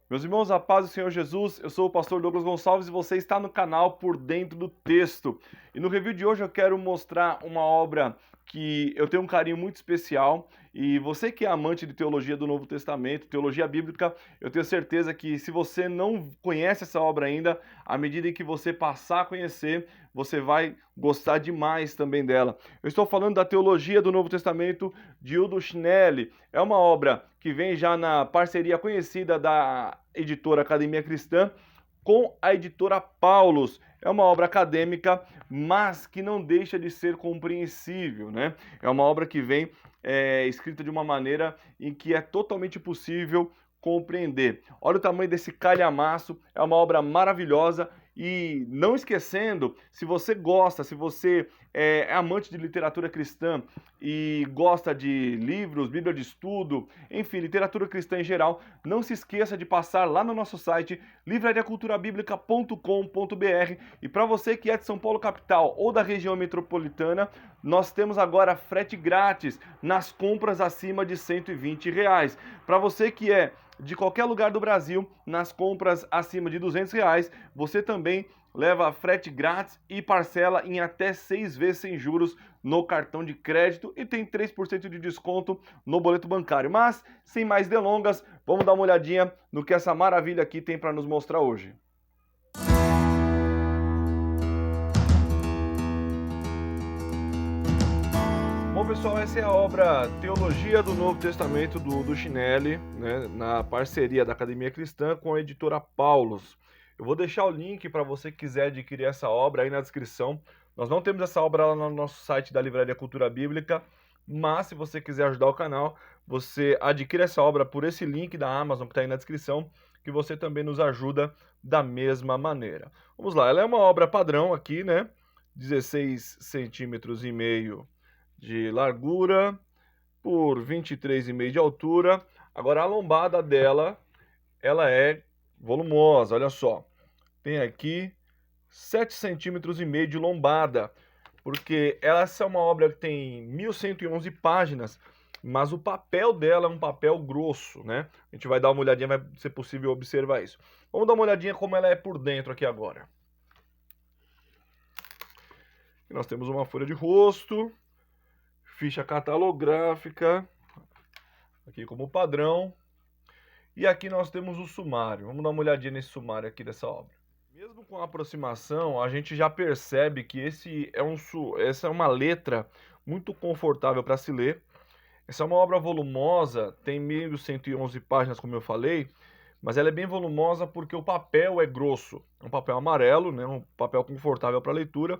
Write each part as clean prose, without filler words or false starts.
Meus irmãos, a paz do Senhor Jesus, eu sou o pastor Douglas Gonçalves e você está no canal Por Dentro do Texto. E no review de hoje eu quero mostrar uma obra que eu tenho um carinho muito especial e você que é amante de teologia do Novo Testamento, teologia bíblica, eu tenho certeza que se você não conhece essa obra ainda, à medida em que você passar a conhecer, você vai gostar demais também dela. Eu estou falando da teologia do Novo Testamento de Udo Schnelli. É uma obra que vem já na parceria conhecida da editora Academia Cristã com a editora Paulus. É uma obra acadêmica, mas que não deixa de ser compreensível, né? É uma obra que vem escrita de uma maneira em que é totalmente possível compreender. Olha o tamanho desse calhamaço, é uma obra maravilhosa. E não esquecendo, se você gosta, se você é amante de literatura cristã e gosta de livros, Bíblia de estudo, enfim, literatura cristã em geral, não se esqueça de passar lá no nosso site livrariaculturabiblica.com.br. E para você que é de São Paulo capital ou da região metropolitana, nós temos agora frete grátis nas compras acima de R$ 120. Para você que é de qualquer lugar do Brasil, nas compras acima de R$ 200, você também leva frete grátis e parcela em até 6 vezes sem juros no cartão de crédito e tem 3% de desconto no boleto bancário. Mas, sem mais delongas, vamos dar uma olhadinha no que essa maravilha aqui tem para nos mostrar hoje. Bom, pessoal, essa é a obra Teologia do Novo Testamento do Schnelli, né, na parceria da Academia Cristã com a editora Paulus. Eu vou deixar o link para você que quiser adquirir essa obra aí na descrição. Nós não temos essa obra lá no nosso site da Livraria Cultura Bíblica, mas se você quiser ajudar o canal, você adquire essa obra por esse link da Amazon que está aí na descrição, que você também nos ajuda da mesma maneira. Vamos lá, ela é uma obra padrão aqui, né? 16 centímetros e meio de largura por 23,5 de altura. Agora a lombada dela, ela é volumosa, olha só. Tem aqui 7,5 centímetros de lombada, porque essa é uma obra que tem 1.111 páginas, mas o papel dela é um papel grosso, né? A gente vai dar uma olhadinha, vai ser possível observar isso. Vamos dar uma olhadinha como ela é por dentro aqui agora. Aqui nós temos uma folha de rosto, ficha catalográfica, aqui como padrão. E aqui nós temos o sumário. Vamos dar uma olhadinha nesse sumário aqui dessa obra. Mesmo com a aproximação, a gente já percebe que essa é uma letra muito confortável para se ler. Essa é uma obra volumosa, tem 1.111 páginas, como eu falei, mas ela é bem volumosa porque o papel é grosso. É um papel amarelo, né, um papel confortável para leitura.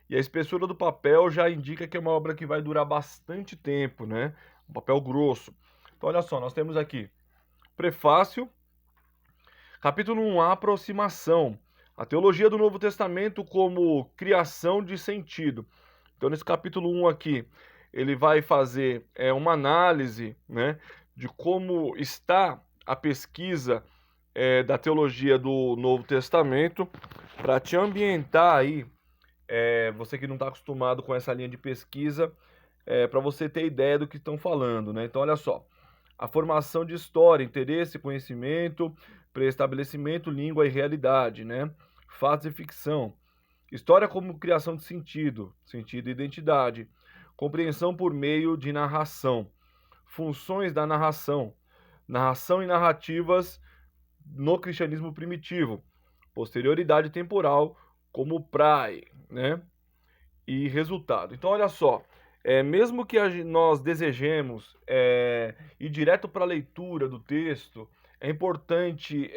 E a espessura do papel já indica que é uma obra que vai durar bastante tempo, né? Um papel grosso. Então, olha só, nós temos aqui prefácio, capítulo 1, a aproximação. A teologia do Novo Testamento como criação de sentido. Então, nesse capítulo 1 aqui, ele vai fazer uma análise, né, de como está a pesquisa da teologia do Novo Testamento, para te ambientar aí, você que não está acostumado com essa linha de pesquisa, para você ter ideia do que estão falando, né? Então, olha só. A formação de história, interesse, conhecimento, pré-estabelecimento, língua e realidade, né? Fatos e ficção. História como criação de sentido, sentido e identidade. Compreensão por meio de narração. Funções da narração. Narração e narrativas no cristianismo primitivo. Posterioridade temporal como prae, né? E resultado. Então, olha só, mesmo que nós desejemos ir direto para a leitura do texto, é importante,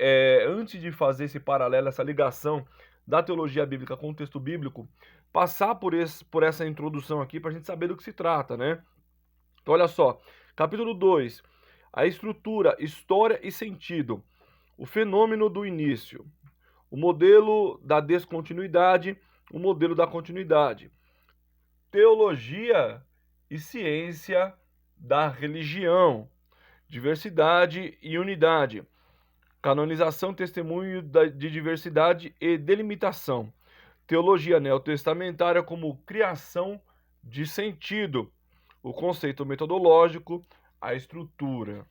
antes de fazer esse paralelo, essa ligação da teologia bíblica com o texto bíblico, passar por essa introdução aqui para a gente saber do que se trata, né? Então, olha só, capítulo 2, a estrutura, história e sentido, o fenômeno do início, o modelo da descontinuidade, o modelo da continuidade. Teologia e ciência da religião, diversidade e unidade, canonização, testemunho de diversidade e delimitação, teologia neotestamentária como criação de sentido, o conceito metodológico, a estrutura.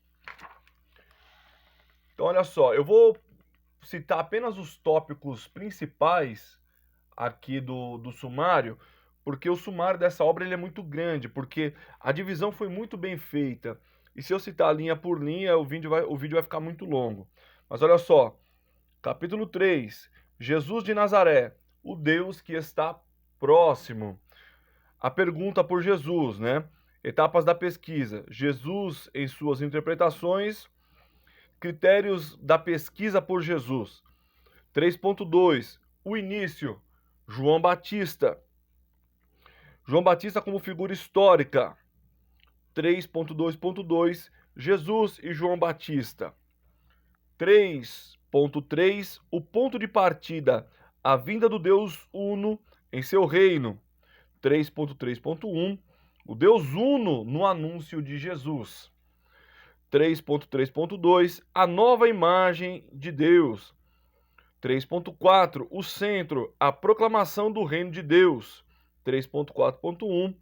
Então, olha só, eu vou citar apenas os tópicos principais aqui do sumário, porque o sumário dessa obra ele é muito grande, porque a divisão foi muito bem feita. E se eu citar linha por linha, o vídeo vai ficar muito longo. Mas olha só, capítulo 3, Jesus de Nazaré, o Deus que está próximo. A pergunta por Jesus, né? Etapas da pesquisa. Jesus em suas interpretações, critérios da pesquisa por Jesus. 3.2, o início. João Batista. João Batista como figura histórica. 3.2.2, Jesus e João Batista. 3.3, o ponto de partida, a vinda do Deus Uno em seu reino. 3.3.1, o Deus Uno no anúncio de Jesus. 3.3.2, a nova imagem de Deus. 3.4, o centro, a proclamação do reino de Deus. 3.4.1,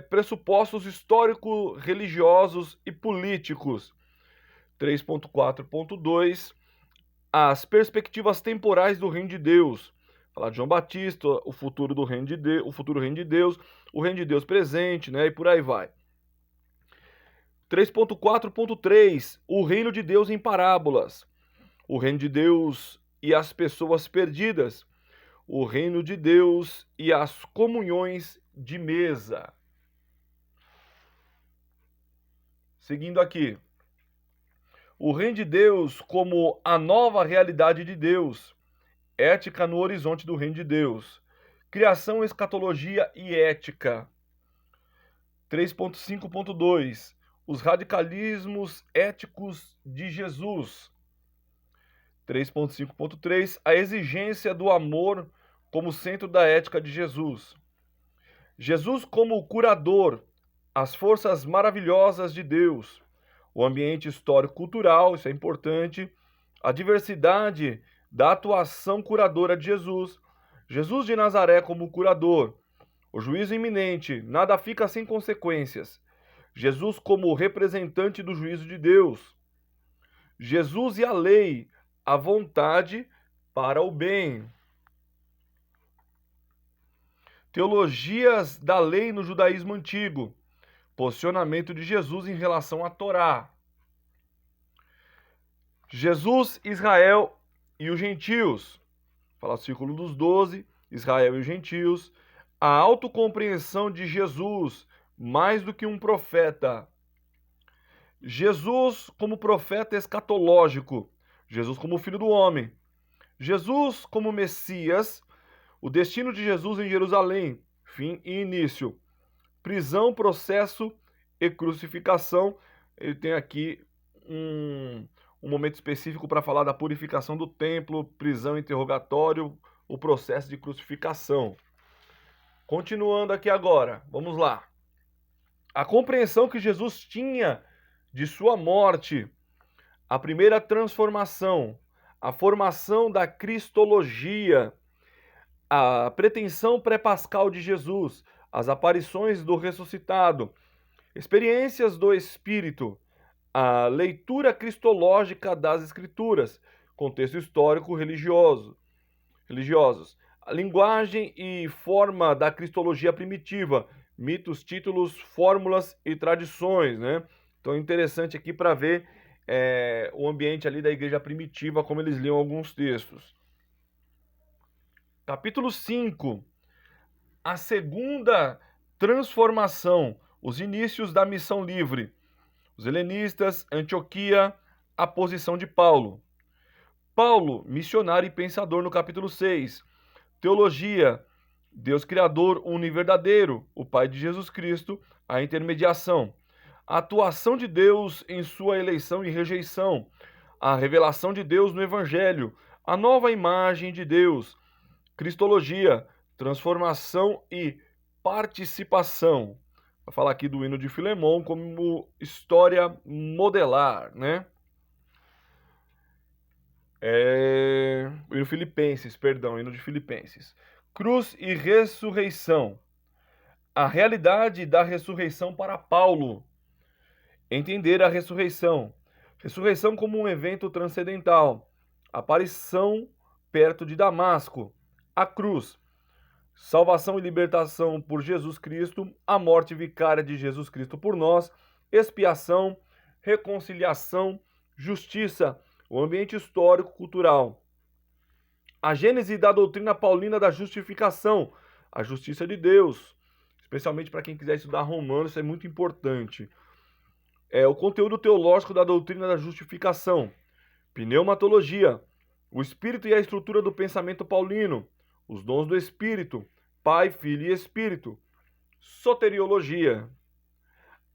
pressupostos histórico-religiosos e políticos. 3.4.2, as perspectivas temporais do reino de Deus. Falar de João Batista, o futuro do reino de Deus, o futuro reino de Deus, o reino de Deus presente, né? E por aí vai. 3.4.3, o reino de Deus em parábolas. O reino de Deus e as pessoas perdidas. O reino de Deus e as comunhões de mesa. Seguindo aqui. O reino de Deus como a nova realidade de Deus. Ética no horizonte do reino de Deus. Criação, escatologia e ética. 3.5.2. Os radicalismos éticos de Jesus. 3.5.3, a exigência do amor como centro da ética de Jesus. Jesus como curador, as forças maravilhosas de Deus, o ambiente histórico-cultural, isso é importante, a diversidade da atuação curadora de Jesus, Jesus de Nazaré como curador, o juízo iminente, nada fica sem consequências, Jesus como representante do juízo de Deus, Jesus e a lei, a vontade para o bem. Teologias da lei no judaísmo antigo. Posicionamento de Jesus em relação à Torá. Jesus, Israel e os gentios. Fala o círculo dos 12, Israel e os gentios. A autocompreensão de Jesus, mais do que um profeta. Jesus como profeta escatológico. Jesus como filho do homem. Jesus como Messias, o destino de Jesus em Jerusalém, fim e início. Prisão, processo e crucificação. Ele tem aqui um momento específico para falar da purificação do templo, prisão, interrogatório, o processo de crucificação. Continuando aqui agora, vamos lá. A compreensão que Jesus tinha de sua morte, a primeira transformação, a formação da cristologia, a pretensão pré-pascal de Jesus, as aparições do ressuscitado, experiências do Espírito, a leitura cristológica das Escrituras, contexto histórico religiosos, a linguagem e forma da cristologia primitiva, mitos, títulos, fórmulas e tradições, né? Então é interessante aqui para ver o ambiente ali da igreja primitiva, como eles liam alguns textos. Capítulo 5. A segunda transformação, os inícios da missão livre. Os helenistas, Antioquia, a posição de Paulo. Paulo, missionário e pensador no capítulo 6. Teologia, Deus Criador, único e verdadeiro, o Pai de Jesus Cristo, a intermediação. A atuação de Deus em sua eleição e rejeição. A revelação de Deus no Evangelho. A nova imagem de Deus. Cristologia, transformação e participação. Vou falar aqui do hino de Filemon como história modelar, né? O hino Filipenses, perdão, hino de Filipenses. Cruz e ressurreição. A realidade da ressurreição para Paulo. Entender a ressurreição. Ressurreição como um evento transcendental. Aparição perto de Damasco. A cruz. Salvação e libertação por Jesus Cristo. A morte vicária de Jesus Cristo por nós. Expiação, reconciliação, justiça. O ambiente histórico-cultural. A gênese da doutrina paulina da justificação. A justiça de Deus. Especialmente para quem quiser estudar Romanos, isso é muito importante. O conteúdo teológico da doutrina da justificação. Pneumatologia. O espírito e a estrutura do pensamento paulino. Os dons do Espírito. Pai, Filho e Espírito. Soteriologia.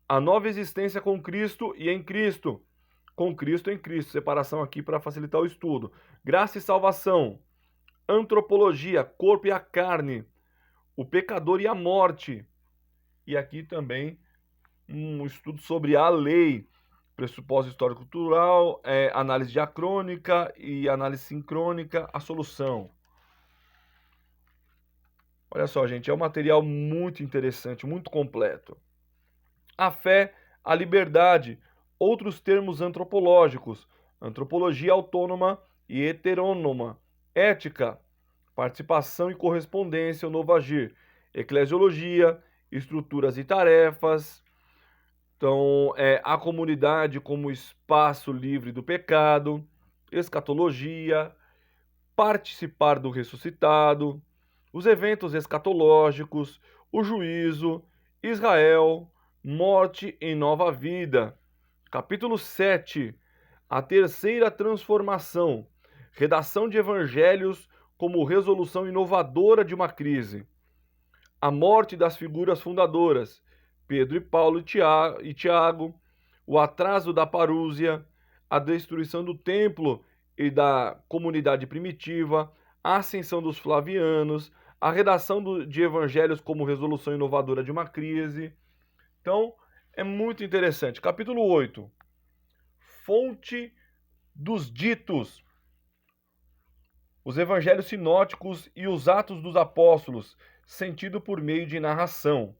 A nova existência com Cristo e em Cristo. Com Cristo em Cristo. Separação aqui para facilitar o estudo. Graça e salvação. Antropologia. Corpo e a carne. O pecador e a morte. E aqui também um estudo sobre a lei. Pressuposto histórico-cultural, análise diacrônica e análise sincrônica, a solução. Olha só, gente, é um material muito interessante, muito completo. A fé, a liberdade, outros termos antropológicos, antropologia autônoma e heterônoma, ética, participação e correspondência, o novo agir, eclesiologia, estruturas e tarefas. Então, a comunidade como espaço livre do pecado, escatologia, participar do ressuscitado, os eventos escatológicos, o juízo, Israel, morte em nova vida. Capítulo 7, a terceira transformação, redação de evangelhos como resolução inovadora de uma crise. A morte das figuras fundadoras, Pedro e Paulo e Tiago, o atraso da parúzia, a destruição do templo e da comunidade primitiva, a ascensão dos flavianos, a redação de evangelhos como resolução inovadora de uma crise. Então, é muito interessante. Capítulo 8. Fonte dos ditos. Os evangelhos sinóticos e os atos dos apóstolos, sentido por meio de narração.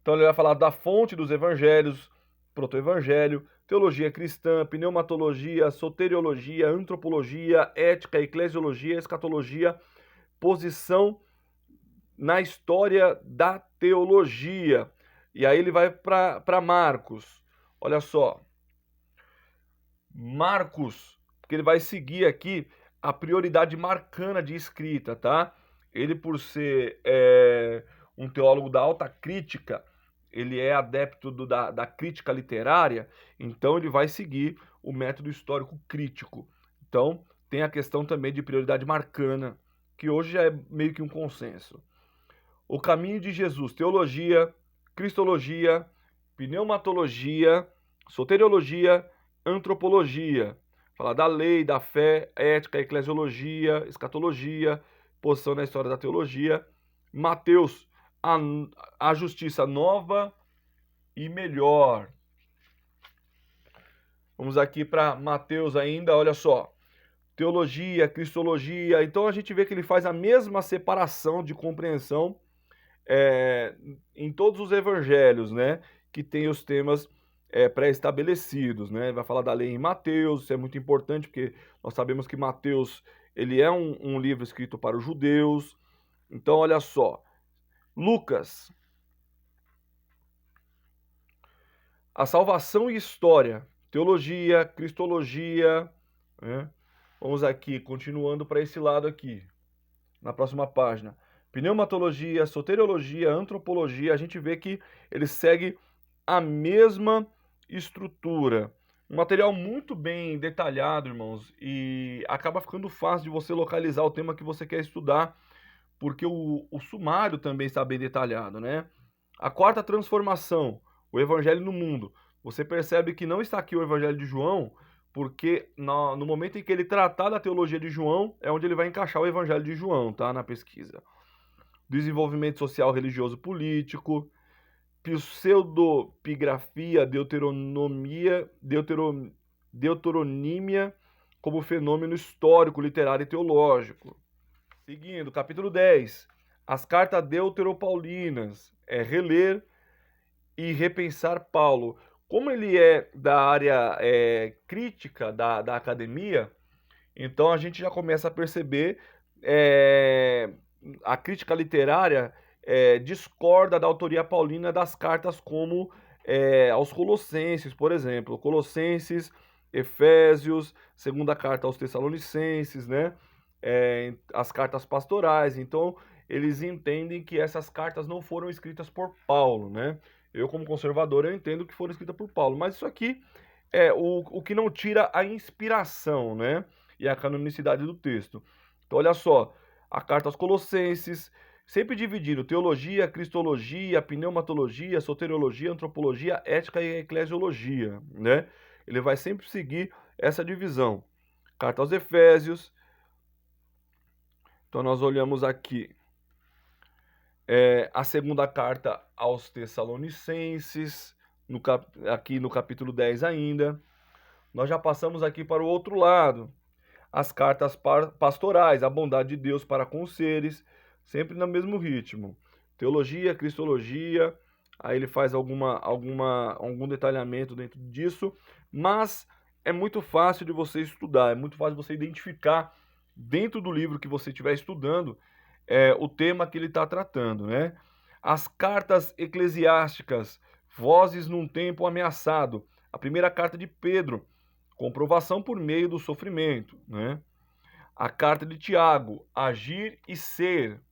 Então ele vai falar da fonte dos evangelhos, protoevangelho, teologia cristã, pneumatologia, soteriologia, antropologia, ética, eclesiologia, escatologia, posição na história da teologia. E aí ele vai para Marcos. Olha só. Marcos, porque ele vai seguir aqui a prioridade marcana de escrita, tá? Ele, por ser um teólogo da alta crítica, ele é adepto da crítica literária, então ele vai seguir o método histórico crítico. Então, tem a questão também de prioridade marcana, que hoje já é meio que um consenso. O caminho de Jesus, teologia, cristologia, pneumatologia, soteriologia, antropologia. Falar da lei, da fé, ética, eclesiologia, escatologia, posição na história da teologia. Mateus, a justiça nova e melhor. Vamos aqui para Mateus ainda, olha só. Teologia, cristologia. Então a gente vê que ele faz a mesma separação de compreensão em todos os evangelhos, né? Que tem os temas pré-estabelecidos, né? Vai falar da lei em Mateus, isso é muito importante, porque nós sabemos que Mateus ele é um livro escrito para os judeus. Então, olha só. Lucas. A salvação e história. Teologia, cristologia. Né? Vamos aqui, continuando para esse lado aqui. Na próxima página. Pneumatologia, soteriologia, antropologia. A gente vê que ele segue a mesma estrutura. Um material muito bem detalhado, irmãos, e acaba ficando fácil de você localizar o tema que você quer estudar, porque o sumário também está bem detalhado, né? A quarta transformação, o evangelho no mundo. Você percebe que não está aqui o evangelho de João, porque no momento em que ele tratar da teologia de João, é onde ele vai encaixar o evangelho de João, tá? Na pesquisa. Desenvolvimento social, religioso, político, pseudopigrafia, deuteronímia como fenômeno histórico, literário e teológico. Seguindo, capítulo 10, as cartas deuteropaulinas, reler e repensar Paulo. Como ele é da área crítica da academia, então a gente já começa a perceber a crítica literária discorda da autoria paulina das cartas como aos Colossenses, por exemplo. Colossenses, Efésios, segunda carta aos Tessalonicenses, né? As cartas pastorais. Então, eles entendem que essas cartas não foram escritas por Paulo, né? Eu, como conservador, eu entendo que foram escritas por Paulo. Mas isso aqui é o que não tira a inspiração, né? E a canonicidade do texto. Então, olha só, a carta aos Colossenses, sempre dividindo teologia, cristologia, pneumatologia, soteriologia, antropologia, ética e eclesiologia, né? Ele vai sempre seguir essa divisão. Carta aos Efésios. Então, nós olhamos aqui a segunda carta aos Tessalonicenses, aqui no capítulo 10 ainda. Nós já passamos aqui para o outro lado. As cartas pastorais, a bondade de Deus para com os seres, sempre no mesmo ritmo. Teologia, cristologia, aí ele faz algum detalhamento dentro disso, mas é muito fácil de você estudar, é muito fácil de você identificar dentro do livro que você estiver estudando o tema que ele está tratando, né? As cartas eclesiásticas, vozes num tempo ameaçado. A primeira carta de Pedro, comprovação por meio do sofrimento, né? A carta de Tiago, agir e ser.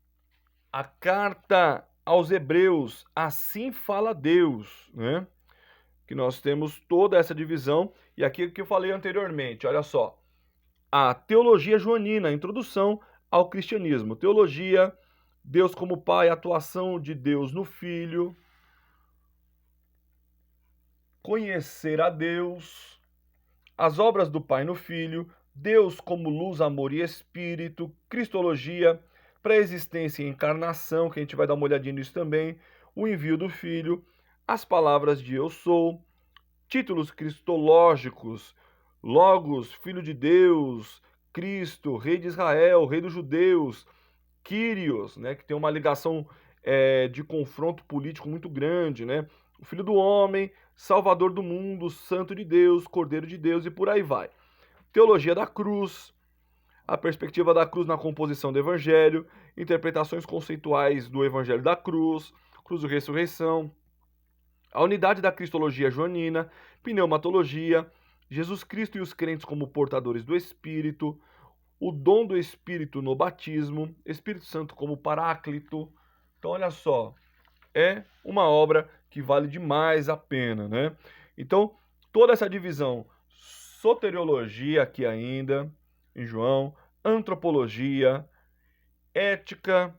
A carta aos Hebreus, assim fala Deus, né? Que nós temos toda essa divisão. E aqui que eu falei anteriormente, olha só. A teologia joanina, a introdução ao cristianismo. Teologia, Deus como Pai, atuação de Deus no Filho. Conhecer a Deus, as obras do Pai no Filho, Deus como luz, amor e espírito, cristologia, pré-existência e encarnação, que a gente vai dar uma olhadinha nisso também, o envio do Filho, as palavras de eu sou, títulos cristológicos, Logos, Filho de Deus, Cristo, Rei de Israel, Rei dos Judeus, Kyrios, né, que tem uma ligação de confronto político muito grande, né? O Filho do Homem, Salvador do mundo, Santo de Deus, Cordeiro de Deus e por aí vai. Teologia da cruz, a perspectiva da cruz na composição do Evangelho, interpretações conceituais do Evangelho da cruz, cruz e ressurreição, a unidade da cristologia joanina, pneumatologia, Jesus Cristo e os crentes como portadores do Espírito, o dom do Espírito no batismo, Espírito Santo como paráclito. Então, olha só, é uma obra que vale demais a pena, né? Então, toda essa divisão, soteriologia aqui ainda, em João, antropologia, ética,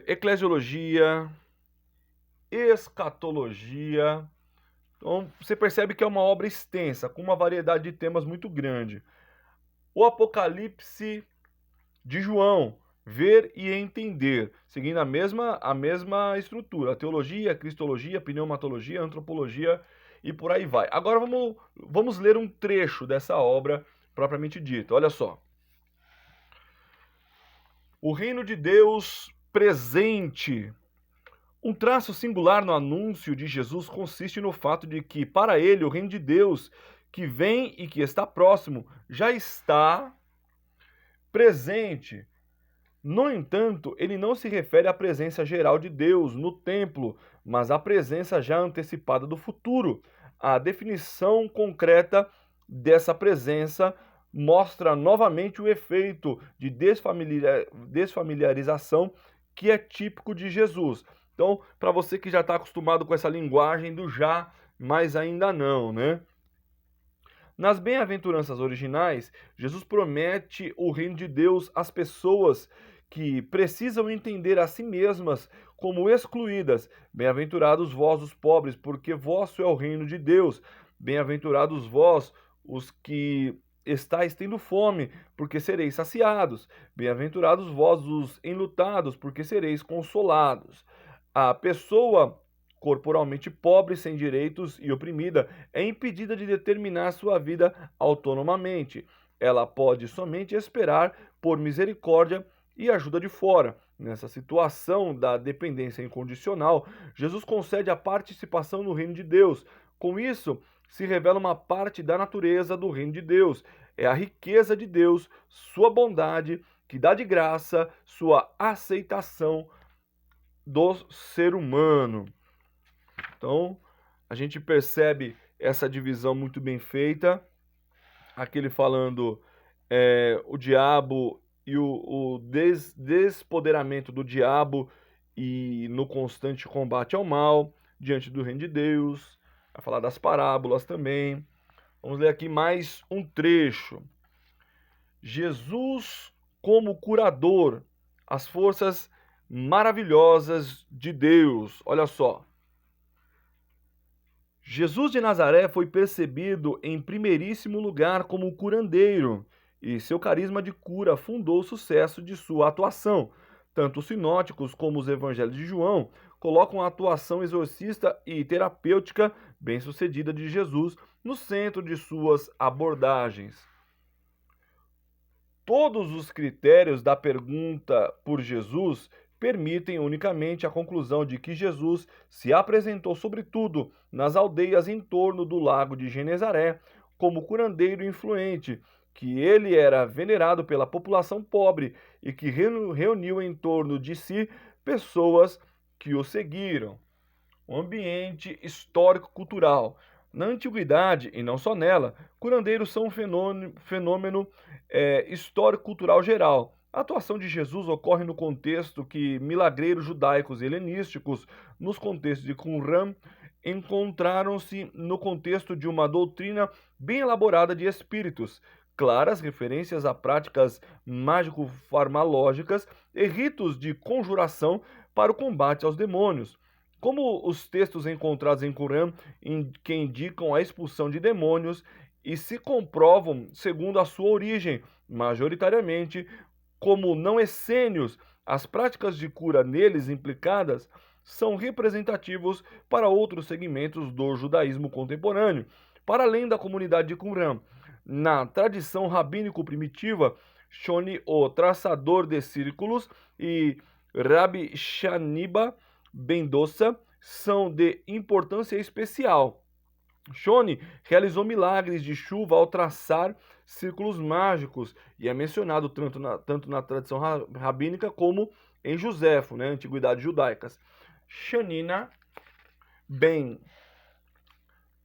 eclesiologia, escatologia. Então, você percebe que é uma obra extensa, com uma variedade de temas muito grande. O Apocalipse de João, ver e entender, seguindo a mesma estrutura, a teologia, a cristologia, a pneumatologia, a antropologia e por aí vai. Agora vamos ler um trecho dessa obra propriamente dita. Olha só. O reino de Deus presente. Um traço singular no anúncio de Jesus consiste no fato de que, para ele, o reino de Deus, que vem e que está próximo, já está presente. No entanto, ele não se refere à presença geral de Deus no templo, mas à presença já antecipada do futuro. A definição concreta dessa presença mostra novamente o efeito de desfamiliarização que é típico de Jesus. Então, para você que já está acostumado com essa linguagem do já, mas ainda não, né? Nas bem-aventuranças originais, Jesus promete o reino de Deus às pessoas que precisam entender a si mesmas como excluídas. Bem-aventurados vós, os pobres, porque vosso é o reino de Deus. Bem-aventurados vós, os que estáis tendo fome, porque sereis saciados. Bem-aventurados vós, os enlutados, porque sereis consolados. A pessoa corporalmente pobre, sem direitos e oprimida, é impedida de determinar sua vida autonomamente. Ela pode somente esperar por misericórdia e ajuda de fora. Nessa situação da dependência incondicional, Jesus concede a participação no reino de Deus. Com isso, se revela uma parte da natureza do reino de Deus. É a riqueza de Deus, sua bondade, que dá de graça, sua aceitação do ser humano. Então, a gente percebe essa divisão muito bem feita. Aquele falando o diabo e o despoderamento do diabo e no constante combate ao mal diante do reino de Deus. Vai falar das parábolas também. Vamos ler aqui mais um trecho. Jesus como curador, as forças maravilhosas de Deus. Olha só. Jesus de Nazaré foi percebido em primeiríssimo lugar como curandeiro, e seu carisma de cura fundou o sucesso de sua atuação. Tanto os sinóticos como os evangelhos de João colocam a atuação exorcista e terapêutica bem-sucedida de Jesus no centro de suas abordagens. Todos os critérios da pergunta por Jesus permitem unicamente a conclusão de que Jesus se apresentou sobretudo nas aldeias em torno do lago de Genezaré como curandeiro influente, que ele era venerado pela população pobre e que reuniu em torno de si pessoas que o seguiram. O ambiente histórico-cultural. Na antiguidade, e não só nela, curandeiros são um fenômeno histórico-cultural geral. A atuação de Jesus ocorre no contexto que milagreiros judaicos e helenísticos, nos contextos de Qumran, encontraram-se no contexto de uma doutrina bem elaborada de espíritos, claras referências a práticas mágico-farmacológicas e ritos de conjuração para o combate aos demônios. Como os textos encontrados em Qumran que indicam a expulsão de demônios e se comprovam segundo a sua origem, majoritariamente como não essênios, as práticas de cura neles implicadas são representativos para outros segmentos do judaísmo contemporâneo, para além da comunidade de Qumran. Na tradição rabínico primitiva, Shoni, o traçador de círculos, e Rabi Shaniba ben Dossa são de importância especial. Shoni realizou milagres de chuva ao traçar círculos mágicos e é mencionado tanto na tradição rabínica como em Joséfo, né, antiguidades judaicas. Shanina ben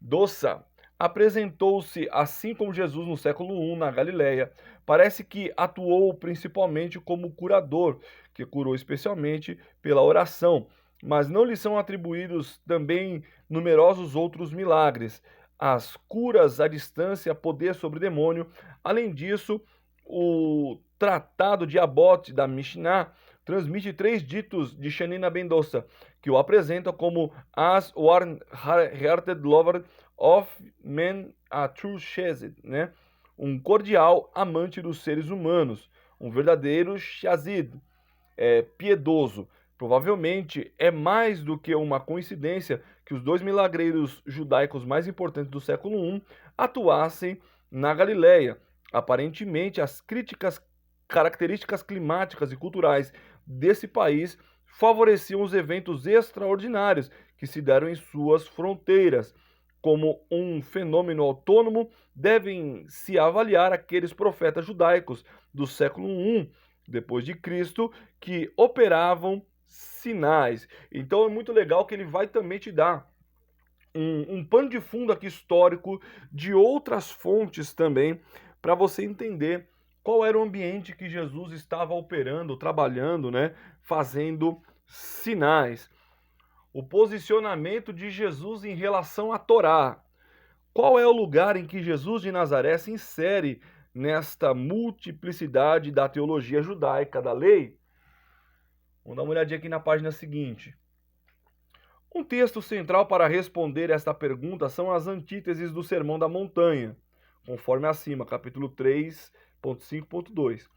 Dossa apresentou-se assim como Jesus no século I na Galileia. Parece que atuou principalmente como curador, que curou especialmente pela oração, mas não lhe são atribuídos também numerosos outros milagres. As curas à distância, poder sobre demônio. Além disso, o Tratado de Abbot da Mishnah transmite 3 ditos de Shanina ben Dossa, que o apresentam como as warm-hearted lover of men a true chesed, né? Um cordial amante dos seres humanos, um verdadeiro shazid, piedoso. Provavelmente é mais do que uma coincidência que os 2 milagreiros judaicos mais importantes do século I atuassem na Galileia. Aparentemente, as características climáticas e culturais desse país favoreciam os eventos extraordinários que se deram em suas fronteiras. Como um fenômeno autônomo, devem se avaliar aqueles profetas judaicos do século I depois de Cristo que operavam sinais. Então é muito legal que ele vai também te dar um pano de fundo aqui histórico de outras fontes também, para você entender qual era o ambiente que Jesus estava operando, trabalhando, né, fazendo sinais. O posicionamento de Jesus em relação à Torá. Qual é o lugar em que Jesus de Nazaré se insere nesta multiplicidade da teologia judaica, da lei? Vamos dar uma olhadinha aqui na página seguinte. Um texto central para responder esta pergunta são as antíteses do Sermão da Montanha, conforme acima, capítulo 3.5.2.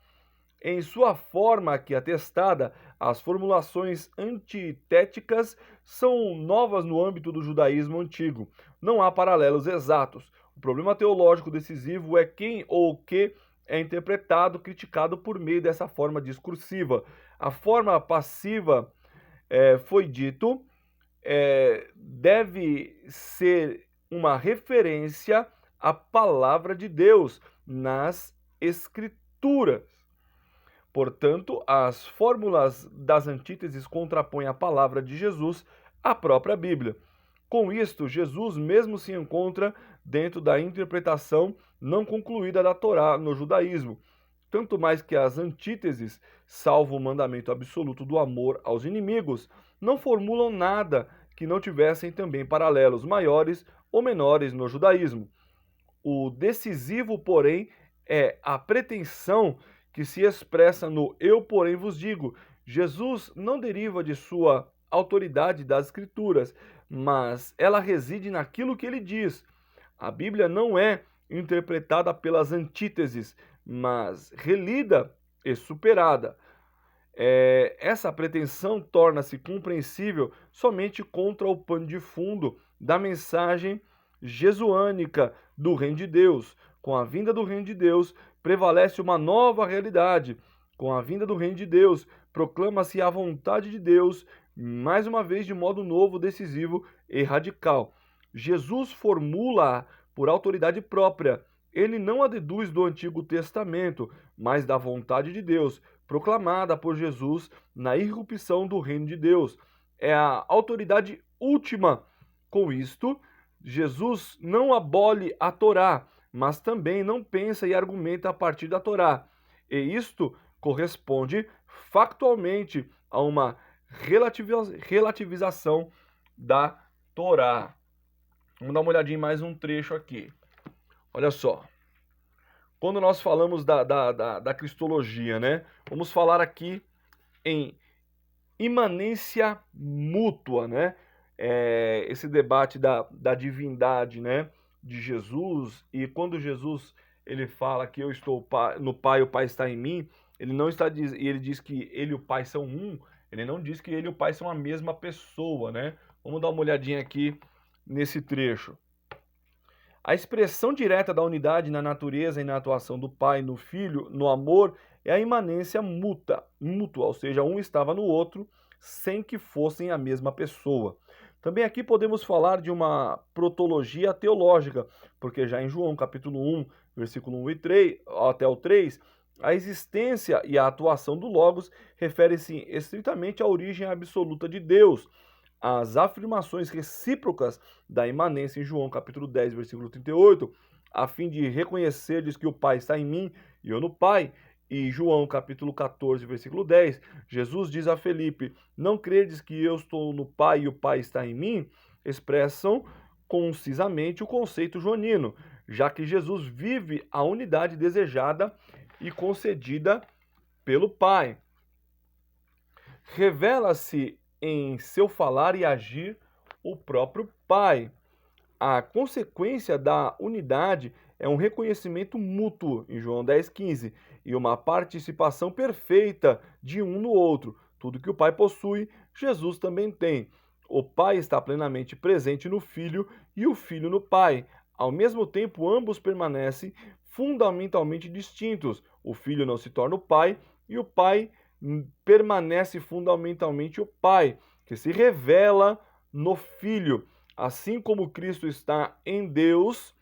Em sua forma aqui atestada, as formulações antitéticas são novas no âmbito do judaísmo antigo. Não há paralelos exatos. O problema teológico decisivo é quem ou o que é interpretado, criticado por meio dessa forma discursiva. A forma passiva, foi dito, deve ser uma referência à palavra de Deus nas Escrituras. Portanto, as fórmulas das antíteses contrapõem a palavra de Jesus à própria Bíblia. Com isto, Jesus mesmo se encontra dentro da interpretação não concluída da Torá no judaísmo, tanto mais que as antíteses, salvo o mandamento absoluto do amor aos inimigos, não formulam nada que não tivessem também paralelos maiores ou menores no judaísmo. O decisivo, porém, é a pretensão que se expressa no eu, porém, vos digo. Jesus não deriva de sua autoridade das Escrituras, mas ela reside naquilo que ele diz. A Bíblia não é interpretada pelas antíteses, mas relida e superada. Essa pretensão torna-se compreensível somente contra o pano de fundo da mensagem jesuânica do Reino de Deus. Com a vinda do Reino de Deus, prevalece uma nova realidade. Com a vinda do Reino de Deus, proclama-se a vontade de Deus, mais uma vez de modo novo, decisivo e radical. Jesus formula por autoridade própria. Ele não a deduz do Antigo Testamento, mas da vontade de Deus, proclamada por Jesus na irrupção do Reino de Deus. É a autoridade última. Com isto, Jesus não abole a Torá, mas também não pensa e argumenta a partir da Torá. E isto corresponde factualmente a uma relativização da Torá. Vamos dar uma olhadinha em mais um trecho aqui. Olha só. Quando nós falamos da cristologia, né? Vamos falar aqui em imanência mútua, né? Esse debate da divindade, né? De Jesus, e quando Jesus ele fala que eu estou no Pai, o Pai está em mim, ele não está e ele diz que ele e o Pai são um, ele não diz que ele e o Pai são a mesma pessoa, né? Vamos dar uma olhadinha aqui nesse trecho. A expressão direta da unidade na natureza e na atuação do Pai no Filho, no amor, é a imanência mútua, ou seja, um estava no outro sem que fossem a mesma pessoa. Também aqui podemos falar de uma protologia teológica, porque já em João capítulo 1, versículo 1 e 3, até o 3, a existência e a atuação do Logos refere-se estritamente à origem absoluta de Deus. As afirmações recíprocas da imanência em João capítulo 10, versículo 38, a fim de reconhecerdes que o Pai está em mim e eu no Pai. E João capítulo 14, versículo 10, Jesus diz a Felipe, não credes que eu estou no Pai e o Pai está em mim? Expressam concisamente o conceito joanino, já que Jesus vive a unidade desejada e concedida pelo Pai. Revela-se em seu falar e agir o próprio Pai. A consequência da unidade é um reconhecimento mútuo, em João 10,15, e uma participação perfeita de um no outro. Tudo que o Pai possui, Jesus também tem. O Pai está plenamente presente no Filho e o Filho no Pai. Ao mesmo tempo, ambos permanecem fundamentalmente distintos. O Filho não se torna o Pai e o Pai permanece fundamentalmente o Pai, que se revela no Filho. Assim como Cristo está em Deus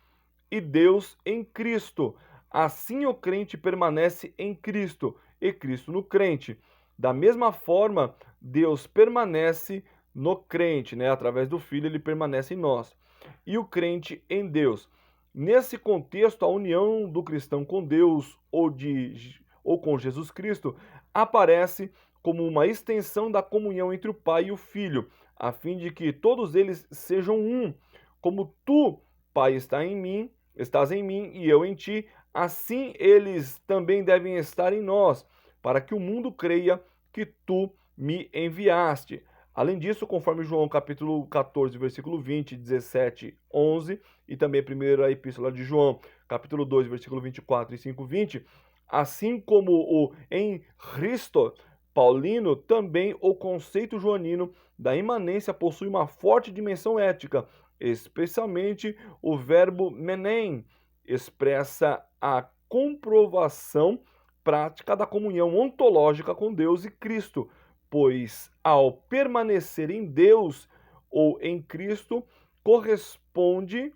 e Deus em Cristo, assim o crente permanece em Cristo e Cristo no crente. Da mesma forma, Deus permanece no crente, né? Através do Filho ele permanece em nós. E o crente em Deus. Nesse contexto, a união do cristão com Deus ou com Jesus Cristo aparece como uma extensão da comunhão entre o Pai e o Filho, a fim de que todos eles sejam um. Como tu, Pai, estás em mim e eu em ti, assim eles também devem estar em nós, para que o mundo creia que tu me enviaste. Além disso, conforme João capítulo 14, versículo 20, 17, 11, e também a primeira epístola de João, capítulo 2, versículo 24 e 5, 20, assim como o em Cristo paulino, também o conceito joanino da imanência possui uma forte dimensão ética, especialmente o verbo menem, expressa a comprovação prática da comunhão ontológica com Deus e Cristo, pois ao permanecer em Deus ou em Cristo corresponde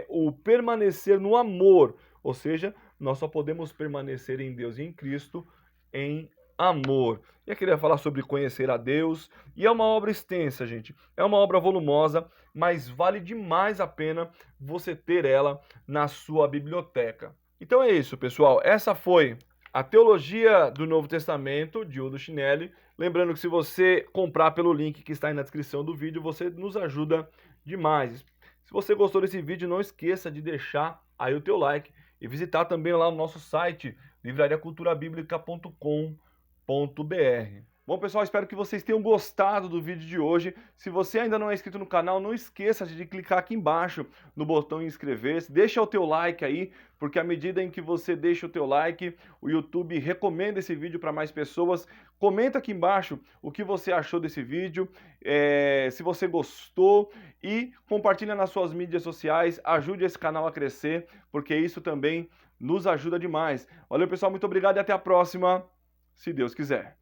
o permanecer no amor, ou seja, nós só podemos permanecer em Deus e em Cristo em amor. E eu queria falar sobre conhecer a Deus, e é uma obra extensa, gente, é uma obra volumosa, mas vale demais a pena você ter ela na sua biblioteca. Então é isso, pessoal, essa foi a Teologia do Novo Testamento, de Udo Chinelli. Lembrando que se você comprar pelo link que está aí na descrição do vídeo, você nos ajuda demais. Se você gostou desse vídeo, não esqueça de deixar aí o teu like e visitar também lá o nosso site, livrariaculturabiblica.com.br. Bom, pessoal, espero que vocês tenham gostado do vídeo de hoje. Se você ainda não é inscrito no canal, não esqueça de clicar aqui embaixo no botão inscrever-se. Deixa o teu like aí, porque à medida em que você deixa o teu like, o YouTube recomenda esse vídeo para mais pessoas. Comenta aqui embaixo o que você achou desse vídeo, se você gostou, e compartilha nas suas mídias sociais. Ajude esse canal a crescer, porque isso também nos ajuda demais. Valeu, pessoal, muito obrigado e até a próxima, se Deus quiser.